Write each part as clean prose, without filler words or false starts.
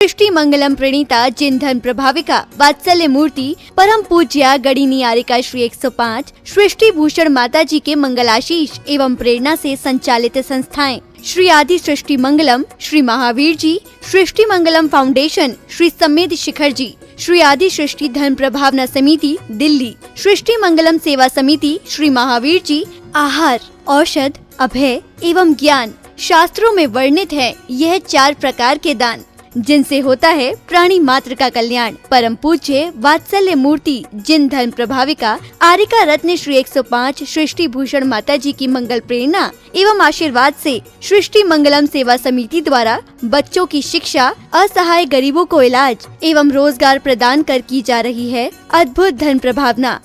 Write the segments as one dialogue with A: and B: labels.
A: सृष्टि मंगलम प्रणीता जिन धन प्रभाविका वात्सल्य मूर्ति परम पूज्या गणिनी आरिका श्री 105 सृष्टि भूषण माता जी के मंगलाशीष एवं प्रेरणा से संचालित संस्थाएं श्री आदि सृष्टि मंगलम, श्री महावीर जी, सृष्टि मंगलम फाउंडेशन, श्री समेत शिखर जी, श्री आदि सृष्टि धन प्रभावना समिति दिल्ली, सृष्टि मंगलम सेवा समिति, श्री महावीर जी। आहार, औषध, अभय एवं ज्ञान शास्त्रों में वर्णित है यह 4 प्रकार के दान जिनसे होता है प्राणी मात्र का कल्याण। परम पूज्य वात्सल्य मूर्ति जिन धन प्रभाविका आरिका रत्न श्री 105 सृष्टि भूषण माता जी की मंगल प्रेरणा एवं आशीर्वाद से सृष्टि मंगलम सेवा समिति द्वारा बच्चों की शिक्षा, असहाय गरीबों को इलाज एवं रोजगार प्रदान कर की जा रही है अद्भुत धन प्रभावना।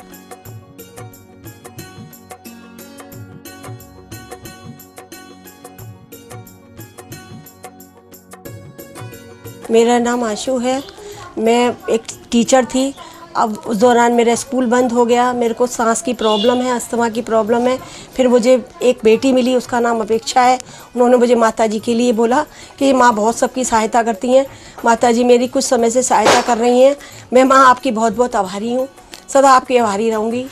B: मेरा नाम आशु है। मैं एक टीचर थी। अब उस दौरान मेरा स्कूल बंद हो गया। मेरे को सांस की प्रॉब्लम है, अस्थमा की प्रॉब्लम है। फिर मुझे एक बेटी मिली, उसका नाम अपेक्षा है। उन्होंने मुझे माता जी के लिए बोला कि माँ बहुत सबकी सहायता करती हैं, माता जी मेरी कुछ समय से सहायता कर रही हैं। मैं माँ आपकी बहुत बहुत आभारी हूँ, सदा आपकी आभारी रहूँगी।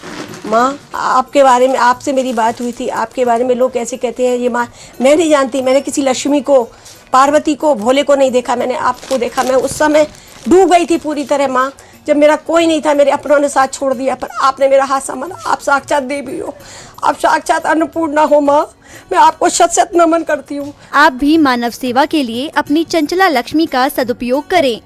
B: माँ आपके बारे में, आपसे मेरी बात हुई थी, आपके बारे में लोग कैसे कहते हैं ये माँ, मैं नहीं जानती। मैंने किसी लक्ष्मी को, पार्वती को, भोले को नहीं देखा, मैंने आपको देखा। मैं उस समय डूब गई थी पूरी तरह माँ, जब मेरा कोई नहीं था, मेरे अपनों ने साथ छोड़ दिया, पर आपने मेरा हाथ संभाला। आप साक्षात देवी हो, आप साक्षात अन्नपूर्णा हो माँ, मैं आपको शत शत नमन करती हूँ।
A: आप भी मानव सेवा के लिए अपनी चंचला लक्ष्मी का सदुपयोग करें।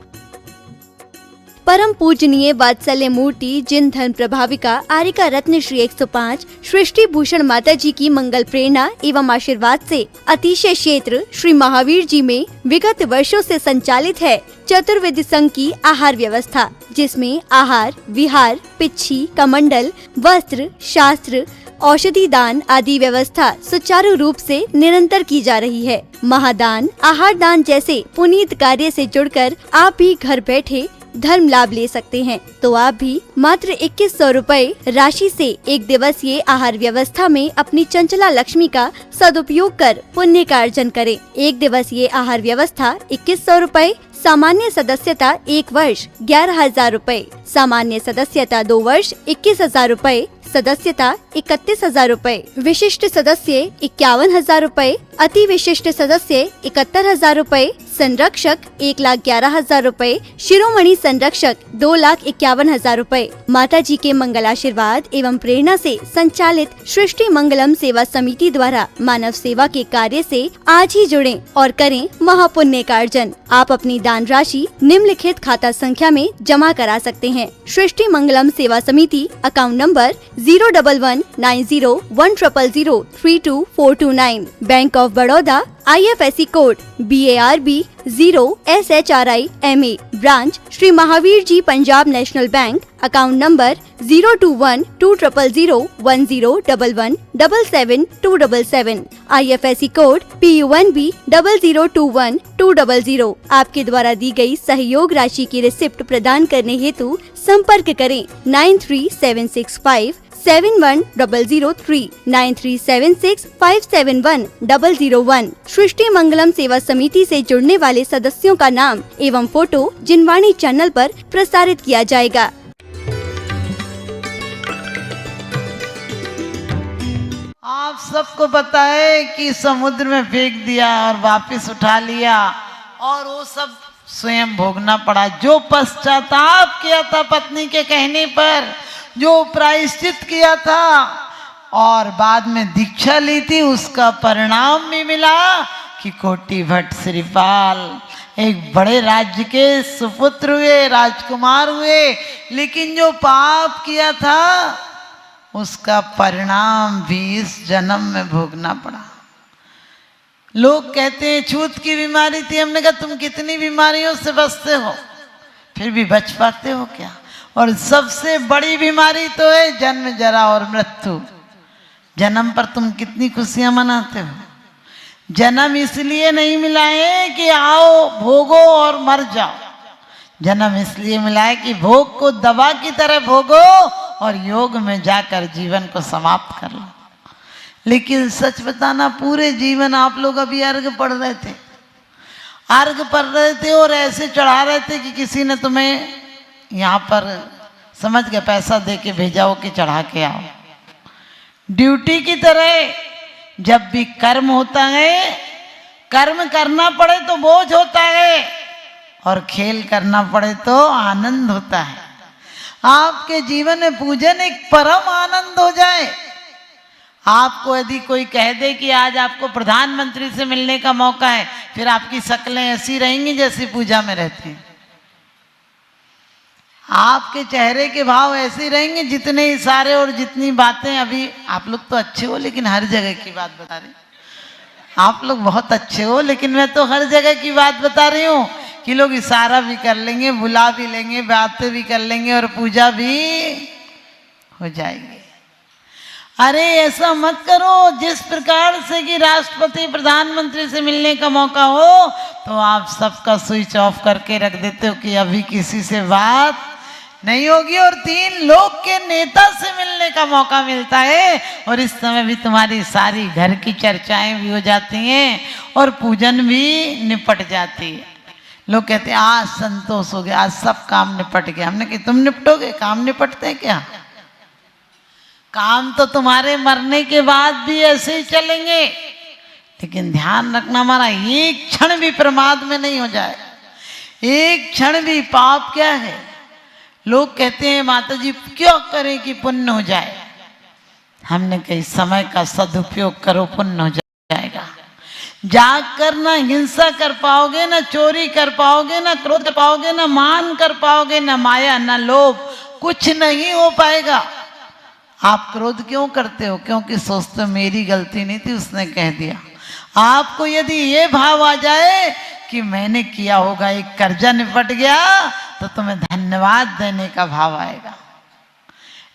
A: परम पूजनीय वात्सल्य मूर्ति जिन धन प्रभाविका आरिका रत्न श्री 105 सृष्टि भूषण माता जी की मंगल प्रेरणा एवं आशीर्वाद से अतिशय क्षेत्र श्री महावीर जी में विगत वर्षों से संचालित है चतुर्वेद संघ की आहार व्यवस्था, जिसमें आहार, विहार, पिच्छी, कमंडल, वस्त्र, शास्त्र, औषधि दान आदि व्यवस्था सुचारू रूप से निरंतर की जा रही है। महादान, आहार दान जैसे पुनीत कार्य से जुड़कर आप भी घर बैठे धर्म लाभ ले सकते हैं। तो आप भी मात्र 2100 रुपए राशि से 1 दिवसीय आहार व्यवस्था में अपनी चंचला लक्ष्मी का सदुपयोग कर पुण्य का अर्जन करें। 1 दिवसीय आहार व्यवस्था 2100 रुपए, सामान्य सदस्यता 1 वर्ष 11,000 रुपए, सामान्य सदस्यता 2 वर्ष 21,000 रुपए, सदस्यता 31,000 रुपए, विशिष्ट सदस्य 51,000 रुपए, अति विशिष्ट सदस्य 71,000 रुपए, संरक्षक 1,11,000 रुपए, शिरोमणि संरक्षक 2,51,000 रुपए। माता जी के मंगल आशीर्वाद एवं प्रेरणा से संचालित सृष्टि मंगलम सेवा समिति द्वारा मानव सेवा के कार्य से आज ही जुड़ें और करें महापुण्य का अर्जन। आप अपनी दान राशि निम्नलिखित खाता संख्या में जमा करा सकते हैं। सृष्टि Mangalam Seva Samiti, account number 011901000322429, bank of Baroda, IFSC code BARB 0SHRIMA, branch Shri Mahaveer ji Punjab national bank, account number 021-200-101177-277, IFSC code PUNB 0021200। आपके द्वारा दी गई सहयोग राशि की रिसिप्ट प्रदान करने हेतु संपर्क करें 9376571003 9376571001। सृष्टि मंगलम सेवा समिति से जुड़ने वाले सदस्यों का नाम एवं फोटो जिनवाणी चैनल पर प्रसारित किया जाएगा।
C: आप सबको पता है कि समुद्र में फेंक दिया और वापस उठा लिया और वो सब स्वयं भोगना पड़ा। जो पश्चाताप किया था पत्नी के कहने पर, जो प्रायश्चित किया था और बाद में दीक्षा ली थी, उसका परिणाम भी मिला कि कोटि भट्ट श्रीपाल एक बड़े राज्य के सुपुत्र हुए, राजकुमार हुए, लेकिन जो पाप किया था उसका परिणाम भी इस जन्म में भोगना पड़ा। लोग कहते हैं छूत की बीमारी थी। हमने कहा तुम कितनी बीमारियों से बचते हो, फिर भी बच पाते हो क्या? और सबसे बड़ी बीमारी तो है जन्म, जरा और मृत्यु। जन्म पर तुम कितनी खुशियां मनाते हो। जन्म इसलिए नहीं मिला है कि आओ भोगो और मर जाओ। जन्म इसलिए मिला है कि भोग को दवा की तरह भोगो और योग में जाकर जीवन को समाप्त कर लो। लेकिन सच बताना, पूरे जीवन आप लोग अभी अर्घ पढ़ रहे थे, अर्घ पर रहे थे और ऐसे चढ़ा रहे थे कि किसी ने तुम्हें यहाँ पर समझ के पैसा दे के भेजा हो कि चढ़ा के आओ। ड्यूटी की तरह जब भी कर्म होता है, कर्म करना पड़े तो बोझ होता है और खेल करना पड़े तो आनंद होता है। आपके जीवन में पूजन एक परम आनंद हो जाए। आपको यदि कोई कह दे कि आज आपको प्रधानमंत्री से मिलने का मौका है, फिर आपकी शक्लें ऐसी रहेंगी जैसी पूजा में रहती हैं। आपके चेहरे के भाव ऐसे रहेंगे, जितने इशारे और जितनी बातें। अभी आप लोग तो अच्छे हो लेकिन हर जगह की बात बता रही। आप लोग बहुत अच्छे हो लेकिन मैं तो हर जगह की बात बता रही हूँ कि लोग इशारा भी कर लेंगे, बुला भी लेंगे, बातें भी कर लेंगे और पूजा भी हो जाएगी। अरे ऐसा मत करो। जिस प्रकार से कि राष्ट्रपति प्रधानमंत्री से मिलने का मौका हो तो आप सबका स्विच ऑफ करके रख देते हो कि अभी किसी से बात नहीं होगी, और 3 लोग के नेता से मिलने का मौका मिलता है और इस समय भी तुम्हारी सारी घर की चर्चाएं भी हो जाती हैं और पूजन भी निपट जाती है। लोग कहते हैं आज संतोष हो गया, आज सब काम निपट गया। हमने कहा तुम निपटोगे? काम निपटते हैं क्या? काम तो तुम्हारे मरने के बाद भी ऐसे ही चलेंगे, लेकिन ध्यान रखना हमारा एक क्षण भी प्रमाद में नहीं हो जाए। एक क्षण भी। पाप क्या है? लोग कहते हैं माता जी क्यों करें कि पुण्य हो जाए। हमने कही समय का सदुपयोग करो, पुण्य हो जाएगा। जाग कर ना हिंसा कर पाओगे, ना चोरी कर पाओगे, ना क्रोध कर पाओगे, ना मान कर पाओगे, ना माया, ना लोभ, कुछ नहीं हो पाएगा। आप क्रोध क्यों करते हो? क्योंकि सोचते हो मेरी गलती नहीं थी, उसने कह दिया। आपको यदि ये भाव आ जाए कि मैंने किया होगा, एक कर्जा निपट गया, तो तुम्हें धन्यवाद देने का भाव आएगा।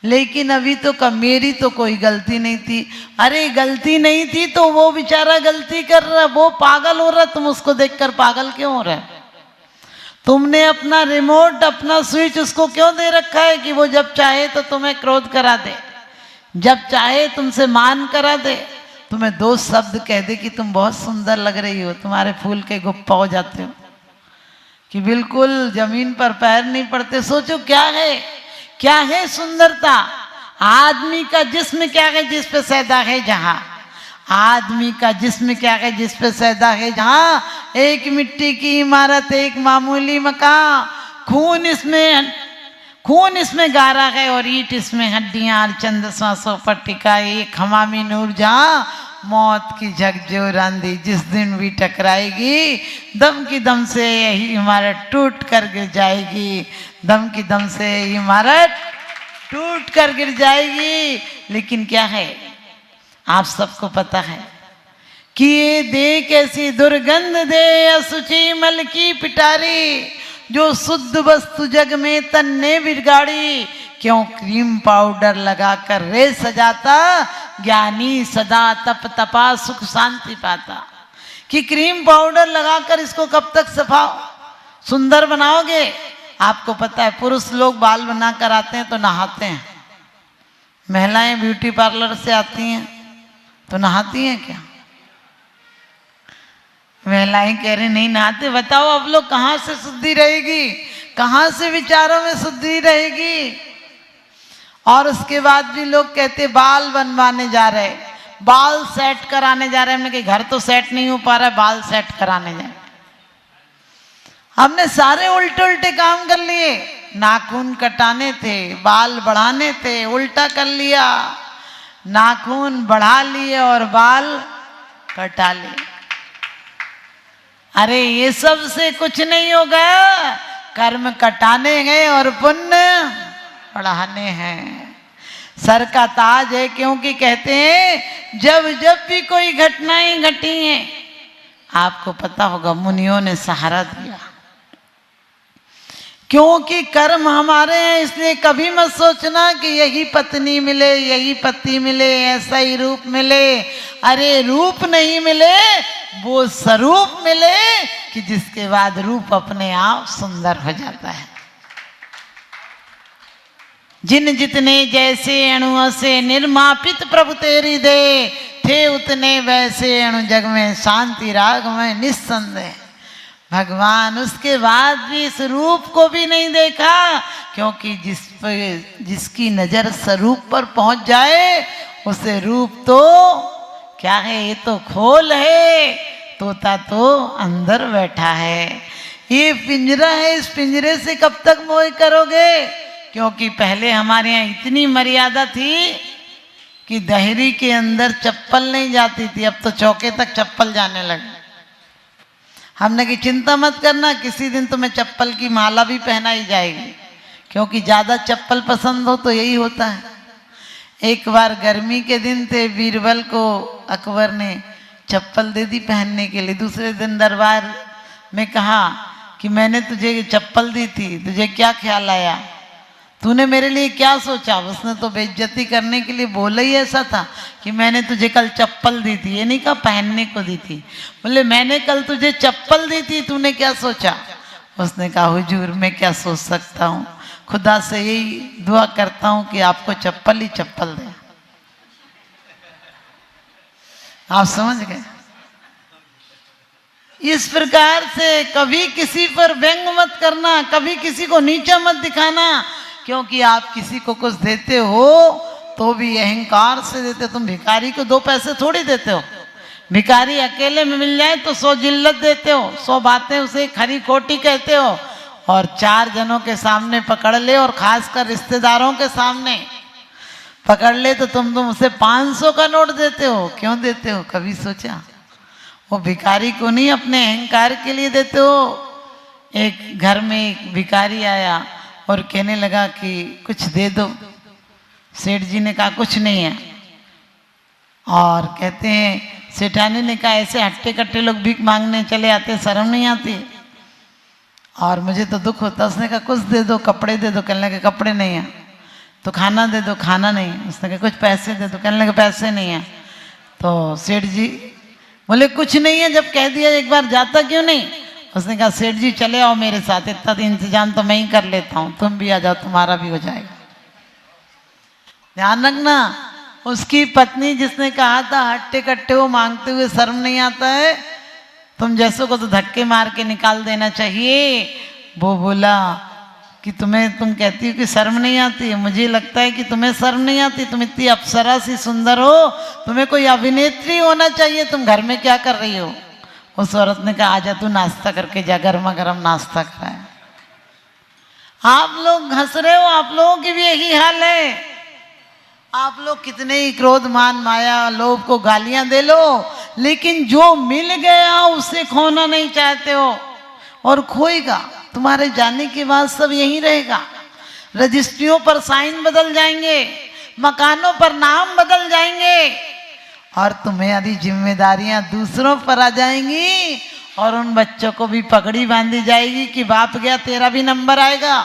C: लेकिन अभी तो मेरी तो कोई गलती नहीं थी। अरे गलती नहीं थी तो वो बेचारा गलती कर रहा, वो पागल हो रहा, तुम उसको देखकर पागल क्यों हो रहे? तुमने अपना रिमोट, अपना स्विच उसको क्यों दे रखा है कि वो जब चाहे तो तुम्हें क्रोध करा दे, जब चाहे तुमसे मान करा दे, तुम्हें 2 शब्द कह दे कि तुम बहुत सुंदर लग रही हो, तुम्हारे फूल के गुप्पा हो जाते हो कि बिल्कुल जमीन पर पैर नहीं पड़ते। सोचो क्या है सुंदरता? आदमी का जिस्म क्या है जिस पे सैदा है जहां। आदमी का जिस्म क्या है जिस पे सैदा है जहां। एक मिट्टी की इमारत, एक मामूली मकान, खून इसमें गारा है और ईंट इसमें हड्डियां, और चंद सांसों पर टिका एक हमामी नूर जहां। मौत की झकझोर आंधी जिस दिन भी टकराएगी, दम की दम से यही इमारत टूट कर गिर जाएगी, दम की दम से इमारत टूट कर गिर जाएगी। लेकिन क्या है, आप सबको पता है कि ये दे कैसी दुर्गंध दे असुचि मल की पिटारी, जो शुद्ध वस्तु जग में तन्ने बिगाड़ी। क्यों क्रीम पाउडर लगाकर रे सजाता, ज्ञानी सदा तप तपा सुख शांति पाता। कि क्रीम पाउडर लगाकर इसको कब तक सफा सुंदर बनाओगे? आपको पता है पुरुष लोग बाल बनाकर आते हैं तो नहाते हैं, महिलाएं ब्यूटी पार्लर से आती हैं तो नहाती हैं क्या? महिलाएं कह रही नहीं नहाते। बताओ अब लोग कहाँ से शुद्धि रहेगी, कहाँ से विचारों में शुद्धि रहेगी? और उसके बाद भी लोग कहते बाल बनवाने जा रहे, बाल सेट कराने जा रहे हैं। हमने कहा घर तो सेट नहीं हो पा रहा है, बाल सेट कराने जाए। हमने सारे उल्टे उल्टे काम कर लिए। नाखून कटाने थे, बाल बढ़ाने थे, उल्टा कर लिया। नाखून बढ़ा लिए और बाल कटा लिए। अरे ये सब से कुछ नहीं होगा। कर्म कटाने हैं और पुण्य बढ़ाने हैं। सर का ताज है, क्योंकि कहते हैं जब जब भी कोई घटनाएं घटी हैं, आपको पता होगा मुनियों ने सहारा दिया। क्योंकि कर्म हमारे हैं, इसलिए कभी मत सोचना कि यही पत्नी मिले, यही पति मिले, ऐसा ही रूप मिले। अरे रूप नहीं मिले, वो स्वरूप मिले कि जिसके बाद रूप अपने आप सुंदर हो जाता है। जिन जितने जैसे अणुओं से निर्मापित प्रभु तेरी दे, थे उतने वैसे अणु जग में शांति राग में निस्संदेह। भगवान उसके बाद भी इस रूप को भी नहीं देखा, क्योंकि जिसकी नजर स्वरूप पर पहुंच जाए उसे रूप तो क्या है, ये तो खोल है, तोता तो अंदर बैठा है। ये पिंजरा है, इस पिंजरे से कब तक मोह करोगे? क्योंकि पहले हमारे यहाँ इतनी मर्यादा थी कि दहरी के अंदर चप्पल नहीं जाती थी, अब तो चौके तक चप्पल जाने लगी। हमने की चिंता मत करना, किसी दिन तुम्हें चप्पल की माला भी पहनाई जाएगी, क्योंकि ज्यादा चप्पल पसंद हो तो यही होता है। एक बार गर्मी के दिन थे, बीरबल को अकबर ने चप्पल दे दी पहनने के लिए। दूसरे दिन दरबार में कहा कि मैंने तुझे चप्पल दी थी, तुझे क्या ख्याल आया, तूने मेरे लिए क्या सोचा? उसने तो बेइज्जती करने के लिए बोला ही ऐसा था कि मैंने तुझे कल चप्पल दी थी, ये नहीं कहा पहनने को दी थी। बोले मैंने कल तुझे चप्पल दी थी, तूने क्या सोचा? उसने कहा हुजूर मैं क्या सोच सकता हूँ, खुदा से यही दुआ करता हूँ कि आपको चप्पल ही चप्पल दे। आप समझ गए? इस प्रकार से कभी किसी पर व्यंग मत करना, कभी किसी को नीचा मत दिखाना, क्योंकि आप किसी को कुछ देते हो तो भी अहंकार से देते हो। तुम भिखारी को 2 पैसे थोड़ी देते हो। भिखारी अकेले में मिल जाए तो 100 जिल्लत देते हो, 100 बातें उसे खरी खोटी कहते हो, और 4 जनों के सामने पकड़ ले, और खासकर रिश्तेदारों के सामने पकड़ ले तो तुम उसे 500 का नोट देते हो। क्यों देते हो? कभी सोचा? वो भिखारी को नहीं, अपने अहंकार के लिए देते हो। एक घर में एक भिखारी आया और कहने लगा कि कुछ दे दो। सेठ जी ने कहा कुछ नहीं है, और कहते हैं सेठानी ने कहा ऐसे हट्टे कट्टे लोग भीख मांगने चले आते, शर्म नहीं आती? और मुझे तो दुख होता। उसने कहा कुछ दे दो, कपड़े दे दो। कहने लगे कपड़े नहीं है। तो खाना दे दो, खाना नहीं। उसने कहा कुछ पैसे दे दो। कहने लगे पैसे नहीं है। तो सेठ जी बोले कुछ नहीं है, जब कह दिया एक बार जाता क्यों नहीं? उसने कहा सेठ जी चले आओ मेरे साथ, इतना इंतजाम तो मैं ही कर लेता हूँ, तुम भी आ जाओ, तुम्हारा भी हो जाएगा। ध्यान रखना, उसकी पत्नी जिसने कहा था हट्टे कट्टे वो मांगते हुए शर्म नहीं आता है, तुम जैसों को तो धक्के मार के निकाल देना चाहिए। वो बोला कि तुम कहती हो कि शर्म नहीं आती, मुझे लगता है कि तुम्हें शर्म नहीं आती, तुम इतनी अप्सरा सी सुंदर हो, तुम्हें कोई अभिनेत्री होना चाहिए, तुम घर में क्या कर रही हो? उस औरत ने कहा आजा तू नाश्ता करके जा, गर्मा गर्म नाश्ता कराया। आप लोग हंस रहे हो, आप लोगों की भी यही हाल है। आप लोग कितने ही क्रोध मान माया लोभ को गालियां दे लो, लेकिन जो मिल गया उसे खोना नहीं चाहते हो, और खोएगा। तुम्हारे जाने के बाद सब यहीं रहेगा। रजिस्ट्रियों पर साइन बदल जाएंगे, मकानों पर नाम बदल जाएंगे, और तुम्हारी जिम्मेदारियां दूसरों पर आ जाएंगी, और उन बच्चों को भी पगड़ी बांधी जाएगी कि बाप गया तेरा भी नंबर आएगा।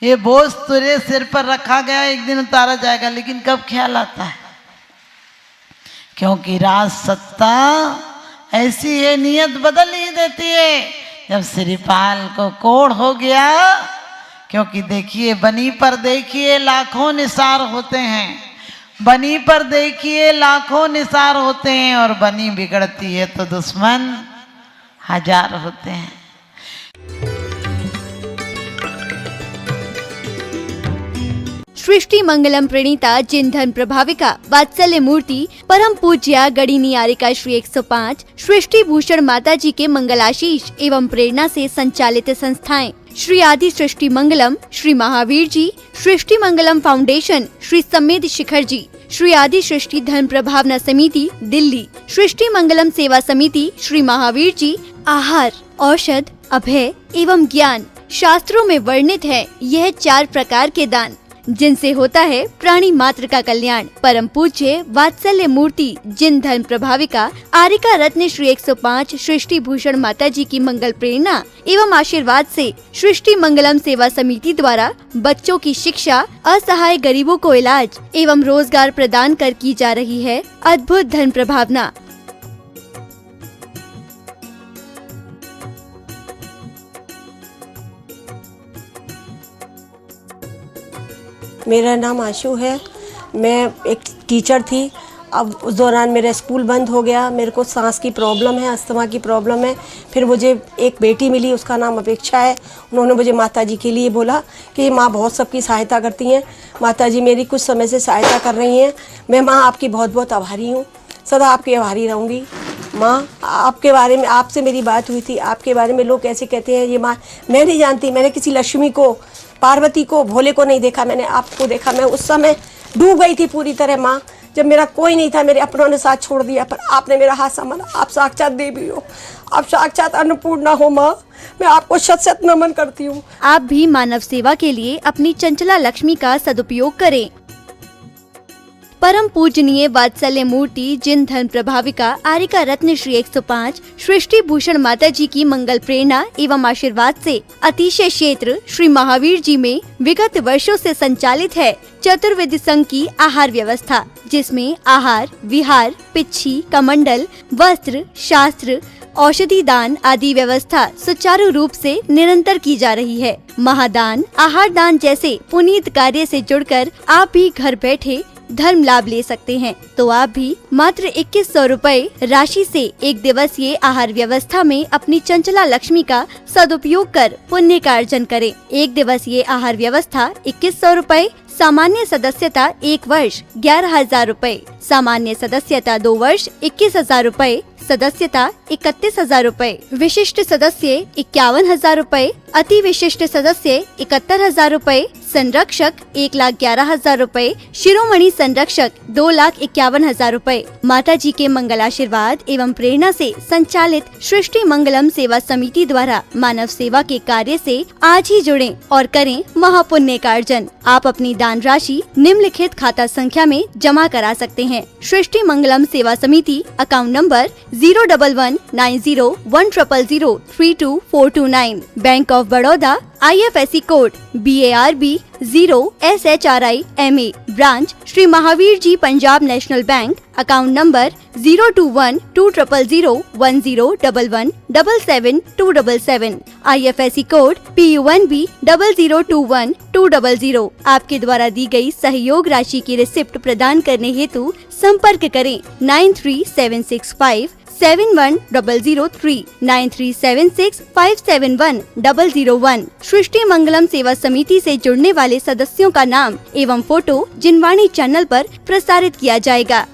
C: ये बोझ तेरे सिर पर रखा गया, एक दिन उतारा जाएगा, लेकिन कब ख्याल आता है? क्योंकि राज सत्ता ऐसी है, नियत बदल ही देती है। जब श्रीपाल को कोढ़ हो गया, क्योंकि देखिए बनी पर देखिए लाखों निसार होते हैं, बनी पर देखिए लाखों निसार होते हैं, और बनी बिगड़ती है तो दुश्मन 1000 होते हैं।
A: सृष्टि मंगलम प्रणीता जिन धन प्रभाविका वात्सल्य मूर्ति परम पूज्या गणिनी आरिका श्री 105 सृष्टि भूषण माता जी के मंगलाशीष एवं प्रेरणा से संचालित संस्थाएं श्री आदि सृष्टि मंगलम, श्री महावीर जी, सृष्टि मंगलम फाउंडेशन, श्री समेत शिखर जी, श्री आदि सृष्टि धन प्रभावना समिति दिल्ली, सृष्टि मंगलम सेवा समिति, श्री महावीर जी, आहार, औषध, अभय एवं ज्ञान शास्त्रों में वर्णित है यह 4 प्रकार के दान, जिनसे होता है प्राणी मात्र का कल्याण। परम पूज्य वात्सल्य मूर्ति जिन धन प्रभाविका आरिका रत्न श्री 105 सृष्टि भूषण माता जी की मंगल प्रेरणा एवं आशीर्वाद से सृष्टि मंगलम सेवा समिति द्वारा बच्चों की शिक्षा, असहाय गरीबों को इलाज एवं रोजगार प्रदान कर की जा रही है अद्भुत धन प्रभावना।
B: मेरा नाम आशु है। मैं एक टीचर थी, अब उस दौरान मेरा स्कूल बंद हो गया, मेरे को सांस की प्रॉब्लम है, अस्थमा की प्रॉब्लम है। फिर मुझे एक बेटी मिली, उसका नाम अपेक्षा है। उन्होंने मुझे माताजी के लिए बोला कि माँ बहुत सबकी सहायता करती हैं, माताजी मेरी कुछ समय से सहायता कर रही हैं। मैं माँ आपकी बहुत बहुत आभारी हूँ, सदा आपकी आभारी रहूँगी। माँ आपके बारे में, आपसे मेरी बात हुई थी, आपके बारे में लोग कैसे कहते हैं ये माँ, मैं नहीं जानती। मैंने किसी लक्ष्मी को, पार्वती को, भोले को नहीं देखा, मैंने आपको देखा। मैं उस समय डूब गई थी पूरी तरह माँ, जब मेरा कोई नहीं था, मेरे अपनों ने साथ छोड़ दिया, पर आपने मेरा हाथ संभाला। आप साक्षात देवी हो, आप साक्षात अन्नपूर्णा हो माँ, मैं आपको शत शत नमन करती हूँ।
A: आप भी मानव सेवा के लिए अपनी चंचला लक्ष्मी का सदुपयोग करें। परम पूजनीय वात्सल्य मूर्ति जिन धन प्रभाविका आरिका रत्न श्री 105 सृष्टि भूषण माता जी की मंगल प्रेरणा एवं आशीर्वाद से अतिशय क्षेत्र श्री महावीर जी में विगत वर्षों से संचालित है चतुर्वेद संघ की आहार व्यवस्था, जिसमें आहार, विहार, पिच्छी, कमंडल, वस्त्र, शास्त्र, औषधि दान आदि व्यवस्था सुचारू रूप से निरंतर की जा रही है। महादान, आहार दान जैसे पुनीत कार्य से जुड़कर आप भी घर बैठे धर्म लाभ ले सकते हैं। तो आप भी मात्र 2100 रुपए राशि से एक दिवसीय आहार व्यवस्था में अपनी चंचला लक्ष्मी का सदुपयोग कर पुण्य का अर्जन करें। एक दिवसीय आहार व्यवस्था 2100 रुपए, सामान्य सदस्यता 1 वर्ष 11,000 रुपए, सामान्य सदस्यता 2 वर्ष 21,000 रुपए, सदस्यता 31,000 रुपए, विशिष्ट सदस्य 51,000 रुपए, अति विशिष्ट सदस्य 71,000 रुपए, संरक्षक 1,11,000 रुपए, शिरोमणि संरक्षक 2,51,000 रुपए। माता जी के मंगल आशीर्वाद एवं प्रेरणा से संचालित सृष्टि मंगलम सेवा समिति द्वारा मानव सेवा के कार्य से आज ही जुड़ें और करें महापुण्य का अर्जन। आप अपनी दान राशि निम्नलिखित खाता संख्या में जमा करा सकते हैं। सृष्टि Mangalam Seva Samiti, account number 0119010003249, bank of Baroda, IFSC code BARB 0SHRIMA, branch Shri Mahaveer ji Punjab national bank, account number 021-200-101177-277, IFSC code PUNB 0021200। आपके द्वारा दी गई सहयोग राशि की रिसिप्ट प्रदान करने हेतु संपर्क करें 9376571003, 9376571001। सृष्टि मंगलम सेवा समिति से जुड़ने वाले सदस्यों का नाम एवं फोटो जिनवाणी चैनल पर प्रसारित किया जाएगा।